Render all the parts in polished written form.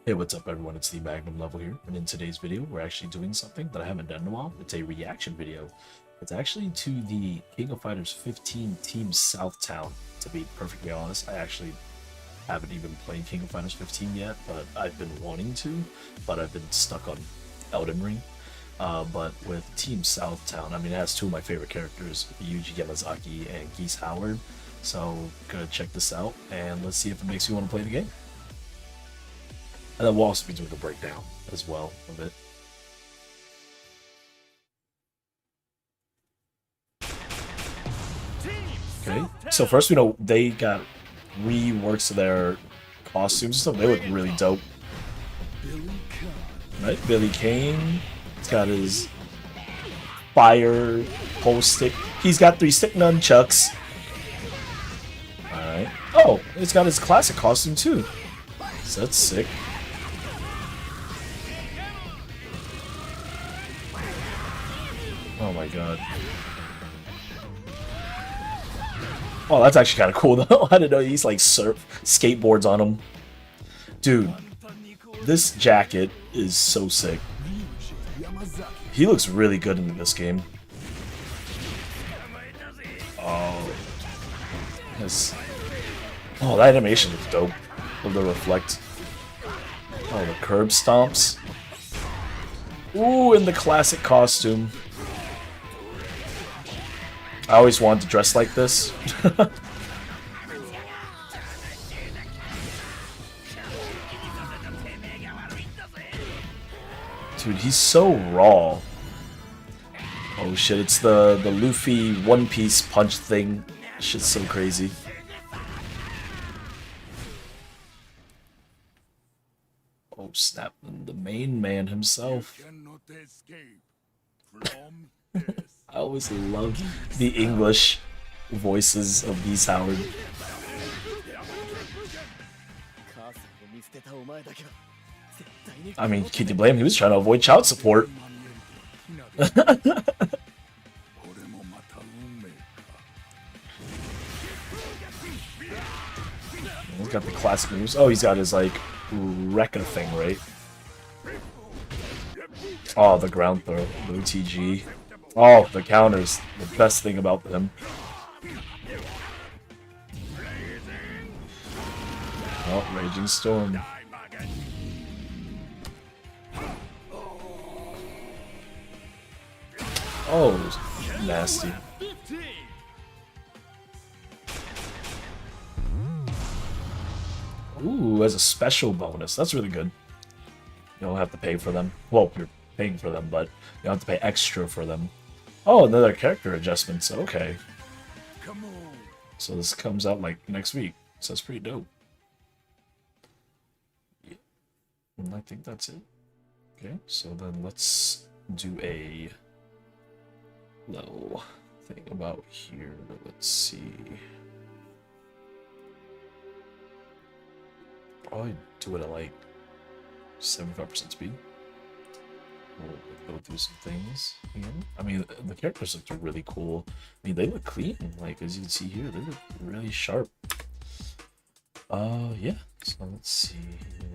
Hey, what's up everyone, it's the Magnum Level here, and in today's video we're actually doing something that I haven't done in a while. It's a reaction video. It's actually to the King of Fighters 15 Team Southtown, to be perfectly honest. I actually haven't even played King of Fighters 15 yet, but I've been wanting to, but I've been stuck on Elden Ring. But with Team Southtown, I mean, it has two of my favorite characters, Ryuji Yamazaki and Geese Howard, so gonna check this out, and let's see if it makes me want to play the game. And then we'll also be doing a breakdown as well of it. Okay, so first we know they got reworks of their costumes and stuff. They look really dope. Right, Billy Kane. He's got his fire pole stick. He's got 3 stick nunchucks. Alright. Oh, he's got his classic costume too. So that's sick. Oh my god. Oh, that's actually kind of cool though. I didn't know he's like skateboards on him. Dude, this jacket is so sick. He looks really good in this game. Oh, yes. Oh, that animation is dope. Of the reflect. Oh, the curb stomps. Ooh, in the classic costume. I always wanted to dress like this. Dude, he's so raw. Oh shit, it's the Luffy One Piece punch thing. Shit's so crazy. Oh snap, the main man himself. I always love the English voices of Geese Howard. I mean, can you blame him? He was trying to avoid child support. He's got the classic moves. Oh, he's got his, like, Rekka thing, right? Oh, the ground throw. The OTG. Oh, the counters. The best thing about them. Oh, Raging Storm. Oh, nasty. Ooh, as a special bonus. That's really good. You don't have to pay for them. Well, you're paying for them, but you don't have to pay extra for them. Oh, another character adjustments. Okay. So this comes out like next week. So that's pretty dope. Yeah. And I think that's it. Okay, so then let's do a little thing about here. Let's see. Probably do it at like 75% speed. We'll go through some things again. I mean, the characters look really cool. I mean, they look clean. Like, as you can see here, they look really sharp. Yeah. So let's see here.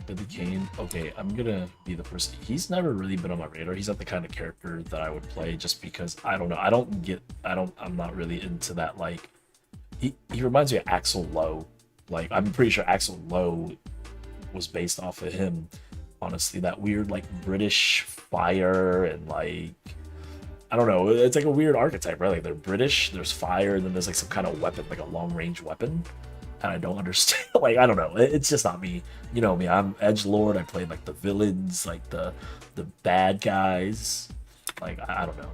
Billy Kane. Okay, I'm gonna be the person. He's never really been on my radar. He's not the kind of character that I would play just because, I don't know. I'm not really into that, like, he reminds me of Axel Lowe. Like, I'm pretty sure Axel Lowe was based off of him. Honestly, that weird, like, British fire and, like, I don't know, it's like a weird archetype, right? Like, they're British, there's fire, and then there's, like, some kind of weapon, like a long-range weapon, and I don't understand. Like, I don't know, it's just not me. You know me, I'm edgelord, I played, like, the villains, like, the bad guys, like, I don't know.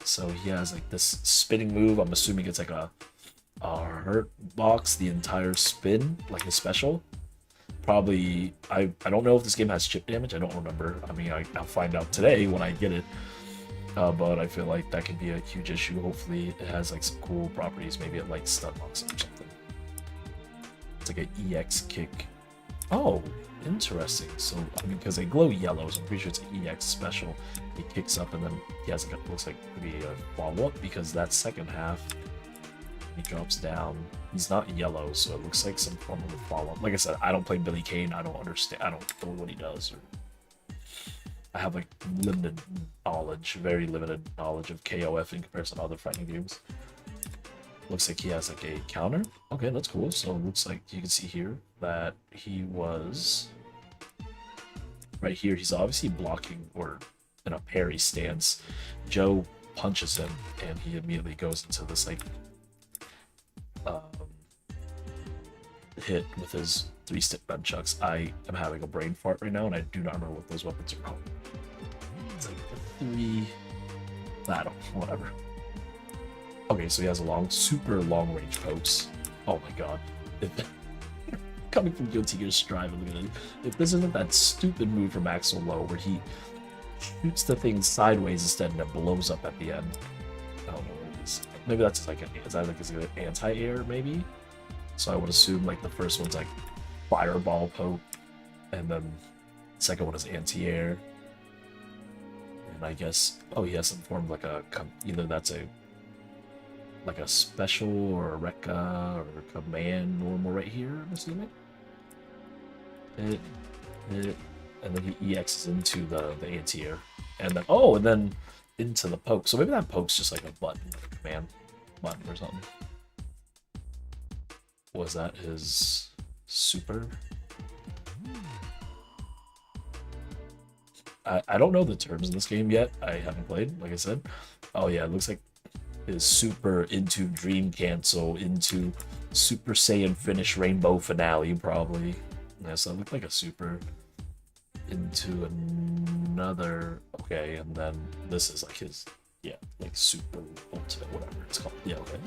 So he has, like, this spinning move. I'm assuming it's, like, a hurt box the entire spin, like his special. Probably, I don't know if this game has chip damage. I don't remember. I mean, I'll find out today when I get it. But I feel like that could be a huge issue. Hopefully, it has like some cool properties. Maybe it like stun locks or something. It's like an EX kick. Oh, interesting. So I mean, because they glow yellow, so I'm pretty sure it's an EX special. He kicks up and then he has like looks like maybe a follow up because that second half He drops down. He's not yellow, so it looks like some form of a follow-up. Like I said, I don't play Billy Kane. I don't understand. I don't know what he does. Or I have like limited knowledge, very limited knowledge of KOF in comparison to other fighting games. Looks like he has like a counter. Okay, that's cool. So it looks like you can see here that he was right here. He's obviously blocking or in a parry stance. Joe punches him and he immediately goes into this like hit with his 3-stick nunchucks. I am having a brain fart right now and I do not remember what those weapons are called. It's like a 3... I don't know, whatever. Okay, so he has a super long range pokes. Oh my god. Coming from Guilty Gear Strive, look at it. If this isn't that stupid move from Axel Low where he shoots the thing sideways instead and it blows up at the end. I don't know what it is. Maybe that's like an anti-air, maybe? So I would assume like the first one's like fireball poke, and then the second one is anti-air. And I guess, oh, he has some form of like a, either that's a like a special or a Rekka or a command normal right here, I'm assuming. And then he EXs into the anti-air. And then, oh, and then into the poke. So maybe that poke's just like a button, like a command button or something. Was that his super? I don't know the terms in this game yet. I haven't played, like I said. Oh yeah, it looks like his super into Dream Cancel into Super Saiyan Finish Rainbow Finale, probably. Yeah, so it looked like a super into another. Okay, and then this is like his, yeah, like super ultimate, whatever it's called. Yeah, okay.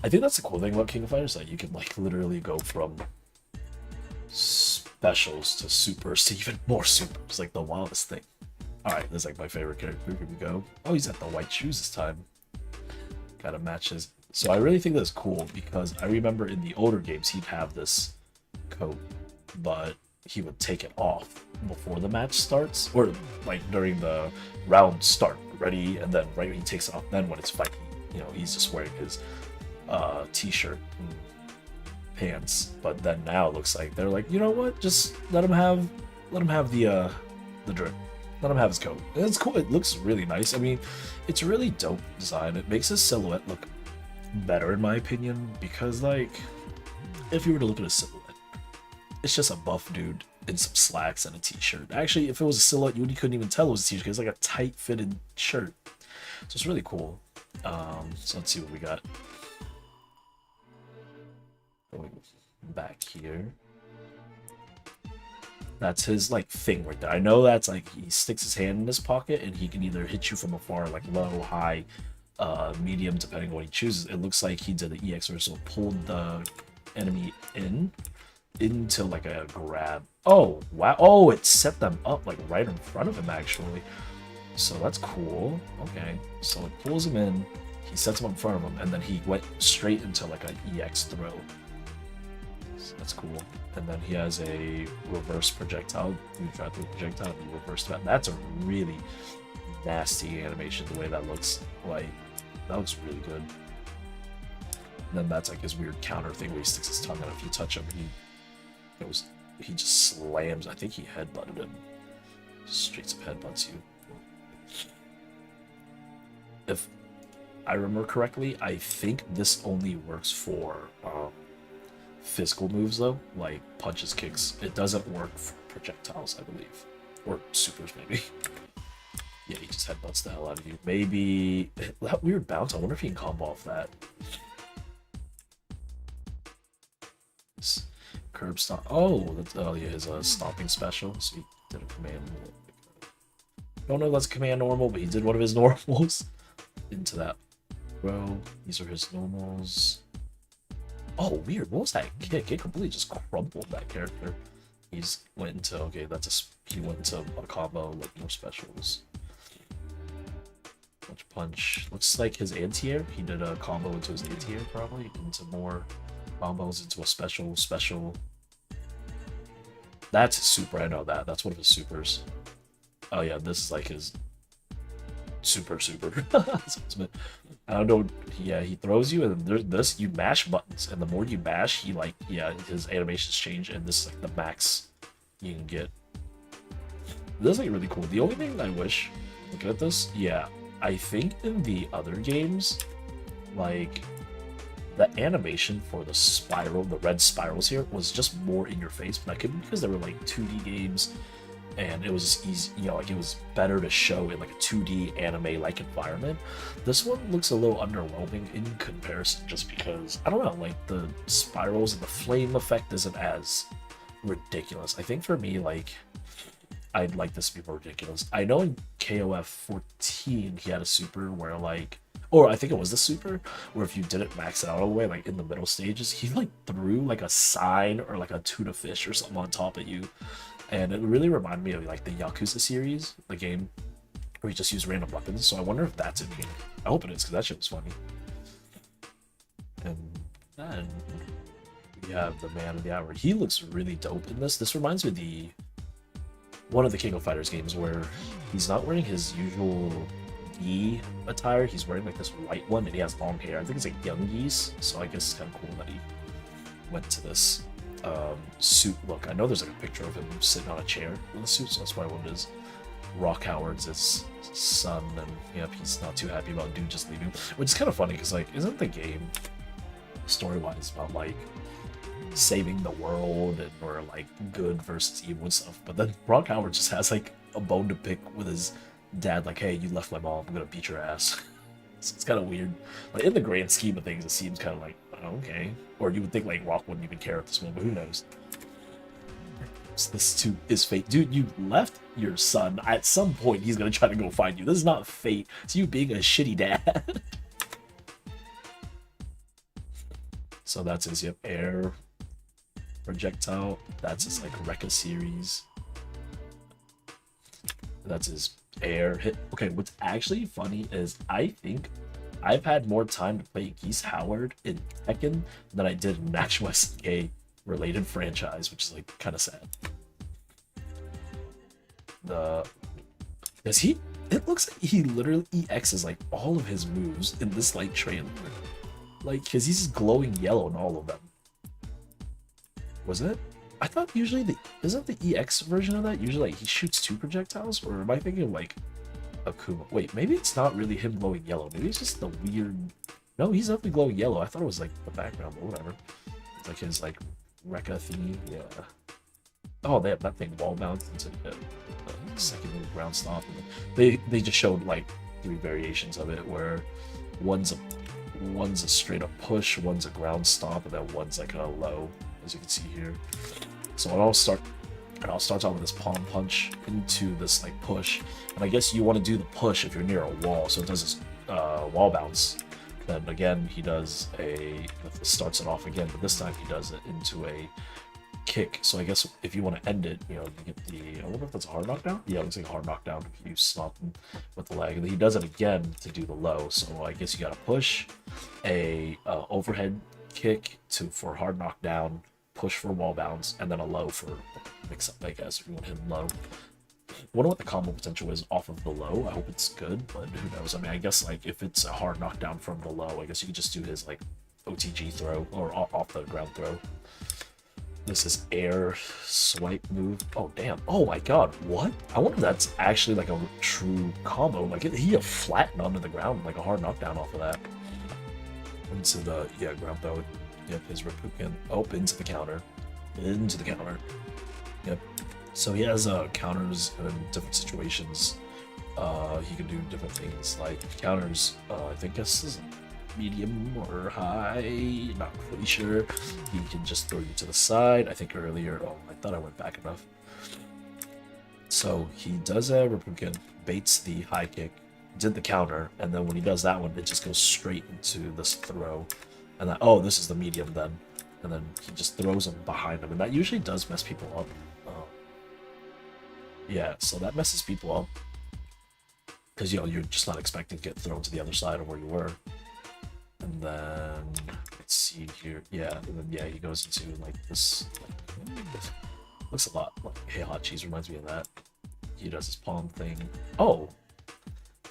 I think that's the cool thing about King of Fighters, that you can like literally go from specials to supers to even more supers, like the wildest thing. Alright, this is like my favorite character. Here we go. Oh, he's got the white shoes this time. Gotta match his. So I really think that's cool because I remember in the older games he'd have this coat, but he would take it off before the match starts, or like during the round start, ready, and then right when he takes it off, then when it's fighting, you know, he's just wearing his t-shirt and pants. But then now it looks like they're like, you know what, just let him have the drip, let him have his coat. And it's cool. It looks really nice. I mean, it's a really dope design. It makes his silhouette look better in my opinion, because like if you were to look at a silhouette, it's just a buff dude in some slacks and a t-shirt. Actually, if it was a silhouette, you couldn't even tell it was a t-shirt because it's like a tight fitted shirt. So it's really cool. So let's see what we got. Going back here, that's his like thing right there. I know that's like he sticks his hand in his pocket and he can either hit you from afar, like low, high, medium, depending on what he chooses. It looks like he did the EX reversal, pulled the enemy into like a grab. Oh wow! Oh, it set them up like right in front of him actually. So that's cool. Okay, so it pulls him in, he sets him up in front of him, and then he went straight into like an EX throw. That's cool. And then he has a reverse projectile. You try through projectile and you reverse that. That's a really nasty animation, the way that looks. Like, that looks really good. And then that's like his weird counter thing where he sticks his tongue out. If you touch him, he just slams. I think he headbutted him. Straight up headbutts you. If I remember correctly, I think this only works for physical moves though, like punches, kicks. It doesn't work for projectiles, I believe, or supers maybe. Yeah, he just headbutts the hell out of you. Maybe that weird bounce. I wonder if he can combo off that. This curb stomp. Oh, that's, oh yeah, his stomping special. So he did a command. Don't know if that's command normal, but he did one of his normals into that. Bro, these are his normals. Oh, weird. What was that kick? It completely just crumpled that character. He's went into, okay, he went into a combo, like more specials. Punch. Looks like his anti-air. He did a combo into his anti-air, probably, into more combos, into a special. That's his super, I know that. That's one of his supers. Oh yeah, this is like his super. I don't know. Yeah, he throws you, and there's this. You mash buttons, and the more you mash, he like his animations change, and this is like the max you can get. This is like really cool. The only thing I wish, looking at this, yeah, I think in the other games, like the animation for the spiral, the red spirals here, was just more in your face, but that could be because they were like 2D games and it was easy, like it was better to show in like a 2D anime like environment. This one looks a little underwhelming in comparison just because, I don't know, like the spirals and the flame effect isn't as ridiculous. I think for me, like, I'd like this to be more ridiculous. I know in KOF14 he had a super where like, or I think it was the super, where if you didn't max it out all the way, like in the middle stages, he like threw like a sign or like a tuna fish or something on top of you. And it really reminded me of like the Yakuza series, the game where you just use random weapons. So I wonder if that's in here. I hope it is, because that shit was funny. And then we have the man of the hour. He looks really dope in this. This reminds me of one of the King of Fighters games where he's not wearing his usual Gi attire. He's wearing like this white one, and he has long hair. I think it's like young Geese, so I guess it's kind of cool that he went to this suit look. I know there's like a picture of him sitting on a chair with a suit, so that's why what it is. Rock Howard's his son, and yep, he's not too happy about dude just leaving, which is kind of funny because like, isn't the game story-wise about like saving the world and or like good versus evil and stuff? But then Rock Howard just has like a bone to pick with his dad, like, hey, you left my mom, I'm gonna beat your ass. So it's kind of weird. Like in the grand scheme of things, it seems kind of like, okay. Or you would think like Rock wouldn't even care at this moment, but who knows? So this too is fate. Dude, you left your son. At some point, he's gonna try to go find you. This is not fate. It's you being a shitty dad. So that's his air projectile. That's his like Rekka series. That's his air hit. Okay, what's actually funny is I think I've had more time to play Geese Howard in Tekken than I did in an actual SNK related franchise, which is like kind of sad. It looks like he literally EXs like all of his moves in this like trailer. Like, cause he's glowing yellow in all of them. Was it? I thought usually isn't the EX version of that usually like he shoots 2 projectiles, or am I thinking of like Akuma? Wait, maybe it's not really him glowing yellow. Maybe it's just the weird. No, he's definitely glowing yellow. I thought it was like the background, but whatever. It's like his like Rekka thingy. Yeah. Oh, they have that thing wall bounce into the second ground stomp. They just showed like 3 variations of it, where one's a straight up push, one's a ground stomp, and then one's like a low, as you can see here. So I'll start off with this palm punch into this like push, and I guess you want to do the push if you're near a wall, so it does this wall bounce. Then again he does starts it off again, but this time he does it into a kick. So I guess if you want to end it, you get the, I wonder if that's a hard knockdown. Yeah, it looks like a hard knockdown if you stomp him with the leg, and then he does it again to do the low. So I guess you got to push a overhead kick for hard knockdown, push for wall bounce, and then a low for mix up, I guess, if you want him low. I wonder what the combo potential is off of the low. I hope it's good, but who knows? I mean, I guess like if it's a hard knockdown from the low, I guess you could just do his like OTG throw or off the ground throw. This is air swipe move. Oh damn! Oh my god! What? I wonder if that's actually like a true combo. Like he flattened onto the ground like a hard knockdown off of that. Into the ground throw. Yep, his Reppuken. Oh, into the counter. Into the counter. Yep. So he has counters in different situations. He can do different things like counters. I think this is medium or high, not really sure. He can just throw you to the side. I think earlier, I thought I went back enough. So he does a Reppuken, baits the high kick, did the counter, and then when he does that one, it just goes straight into this throw. And then, this is the medium then. And then he just throws him behind him, and that usually does mess people up. Yeah, so that messes people up. Because, you're just not expecting to get thrown to the other side of where you were. And then, let's see here. Yeah, and then, he goes into, like, this. Looks a lot like Hey Hot Cheese, reminds me of that. He does his palm thing. Oh!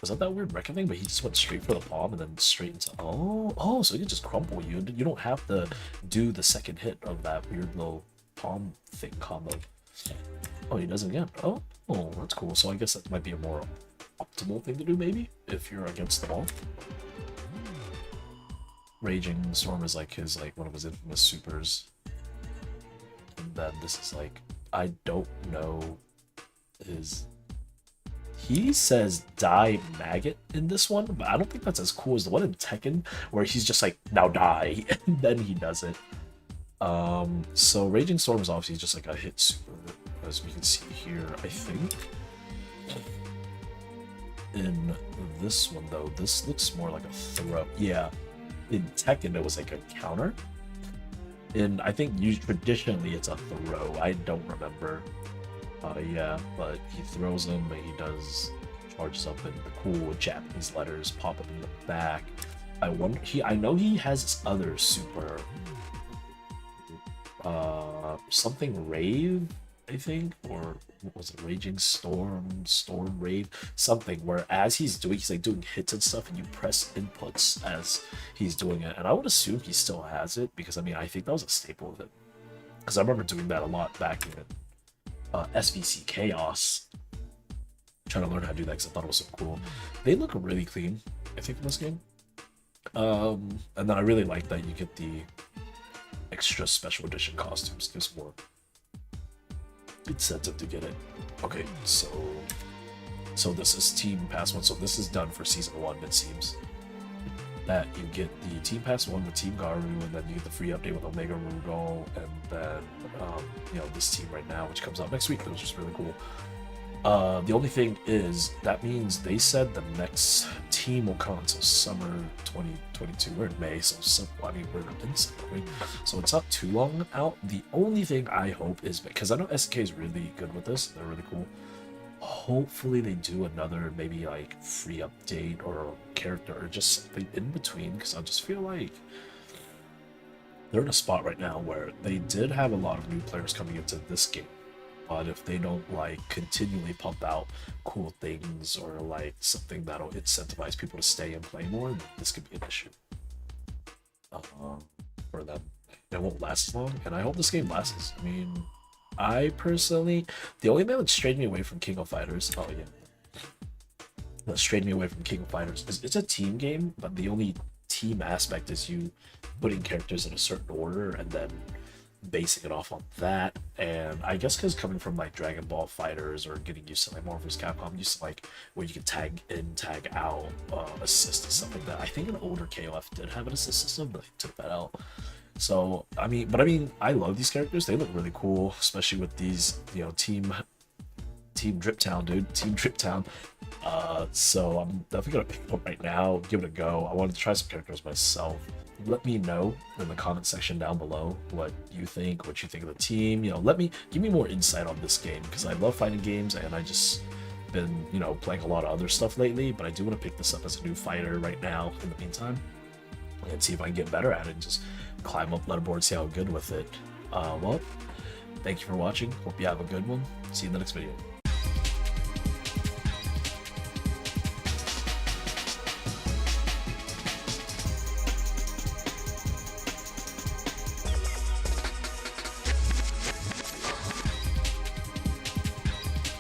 Was that weird Rekka thing? But he just went straight for the palm and then straight into... Oh, so he can just crumple you. You don't have to do the second hit of that weird little palm thing combo. Oh, he does it again. Oh, that's cool. So I guess that might be a more optimal thing to do, maybe, if you're against the wall. Raging Storm is like his one of his infamous supers. And then this is like, I don't know his... He says die maggot in this one, but I don't think that's as cool as the one in Tekken, where he's just like, now die, and then he does it. So Raging Storm is obviously just like a hit super, as we can see here, I think. In this one, though, this looks more like a throw. Yeah, in Tekken, it was like a counter. I think traditionally it's a throw. I don't remember. Yeah, but he throws him, but he does charges up in the cool Japanese letters pop up in the back. I wonder. I know he has this other super. Something Rave, I think, or what was it, Raging Storm, Storm Rave, something where as he's like doing hits and stuff, and you press inputs as he's doing it. And I would assume he still has it, because I mean, I think that was a staple of it, because I remember doing that a lot back in SVC Chaos, trying to learn how to do that because I thought it was so cool. They look really clean, I think, in this game. And then I really like that you get the extra special edition costumes. Gives more incentive to get it. Okay, so this is Team Pass 1. So this is done for Season 1, it seems. That you get the Team Pass 1 with Team Garu, and then you get the free update with Omega Rugal, and then, you know, this team right now, which comes out next week, which is just really cool. The only thing is, that means they said the next team will come until summer 2022. We're in May, so I mean, we're in summer, so it's not too long out. The only thing I hope is, because I know SK is really good with this, they're really cool. Hopefully they do another maybe like free update or character or just something in between, because I just feel like they're in a spot right now where they did have a lot of new players coming into this game, but if they don't like continually pump out cool things or like something that'll incentivize people to stay and play more, then this could be an issue for them. It won't last long, and I hope this game lasts. I mean, I personally, the only thing that strayed me away from King of Fighters, that strayed me away from King of Fighters is it's a team game, but the only team aspect is you putting characters in a certain order and then basing it off on that. And I guess because coming from like Dragon Ball Fighters or getting used to like Marvel vs. Capcom, used to like where you can tag in, tag out, assist and stuff like that. I think an older KOF did have an assist system, but they took that out. So I mean, I love these characters. They look really cool, especially with these, you know, Team Drip Town, dude. Team Drip Town. So I'm definitely gonna pick it up right now, give it a go. I wanted to try some characters myself. Let me know in the comment section down below what you think of the team. You know, give me more insight on this game, because I love fighting games and I just been, you know, playing a lot of other stuff lately, but I do want to pick this up as a new fighter right now in the meantime, and see if I can get better at it and just climb up leaderboard, see how good with it. Well, thank you for watching. Hope you have a good one. See you in the next video.